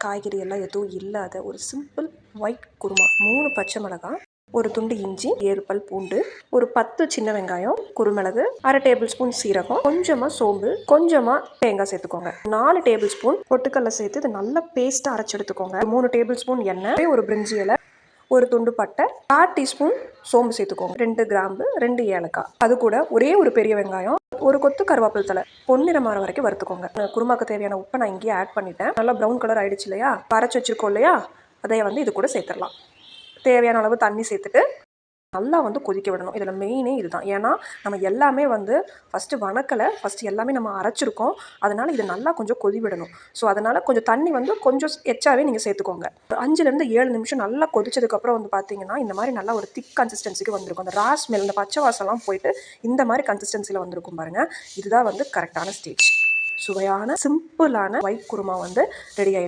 காய்கறி எல்லாம் எதுவும் இல்லாத ஒரு சிம்பிள் ஒயிட் குருமா. 3 பச்சை மிளகாய், ஒரு துண்டு இஞ்சி, 7 பல் பூண்டு, ஒரு 10 சின்ன வெங்காயம், குருமிளகு, 1/2 டேபிள் ஸ்பூன் சீரகம், கொஞ்சமா சோம்பு, கொஞ்சமா தேங்காய் சேர்த்துக்கோங்க. 4 டேபிள் ஸ்பூன் பொட்டுக்கடலை சேர்த்து இது நல்லா பேஸ்ட்டாக அரைச்சி எடுத்துக்கோங்க. 3 டேபிள் ஸ்பூன் எண்ணெய், ஒரு பிரிஞ்சி இலை, ஒரு துண்டு பட்டை, 1/4 டீஸ்பூன் சோம்பு சேர்த்துக்கோங்க. 2 கிராம்பு, 2 ஏலக்காய். அது கூட ஒரே ஒரு பெரிய வெங்காயம், ஒரு கொத்து கருவேப்பிலை தலை பொன்னிறமாற வரைக்கும் வறுத்துக்கோங்க. குருமாக்கு தேவையான உப்பை நான் இங்கேயே ஆட் பண்ணிட்டேன். நல்லா ப்ரௌன் கலர் ஆயிடுச்சு இல்லையா? அரைச்சி வச்சிருக்கோம் இல்லையா? அதை இது கூட சேர்த்துடலாம். தேவையான அளவு தண்ணி சேர்த்துட்டு நல்லா கொதிக்க விடணும். இதில் மெயினே இதுதான். ஏன்னா நம்ம எல்லாமே ஃபஸ்ட்டு வணக்கலை, ஃபஸ்ட்டு எல்லாமே நம்ம அரைச்சிருக்கோம். அதனால் இது நல்லா கொஞ்சம் கொதி விடணும். ஸோ அதனால் கொஞ்சம் தண்ணி கொஞ்சம் எச்சாவே நீங்கள் சேர்த்துக்கோங்க. 5லேருந்து 7 நிமிஷம் நல்லா கொதிச்சதுக்கப்புறம் பார்த்தீங்கன்னா இந்த மாதிரி நல்லா ஒரு திக் கன்சிஸ்டன்சிக்கு வந்திருக்கும். அந்த ரா ஸ்மெல், இந்த பச்சை வாசம்லாம் போயிட்டு இந்த மாதிரி கன்சிஸ்டன்சியில் வந்திருக்கும் பாருங்கள். இதுதான் கரெக்டான ஸ்டேஜ். சுவையான சிம்பிளான ஒயிட் குருமா ரெடி ஆயிடுச்சு.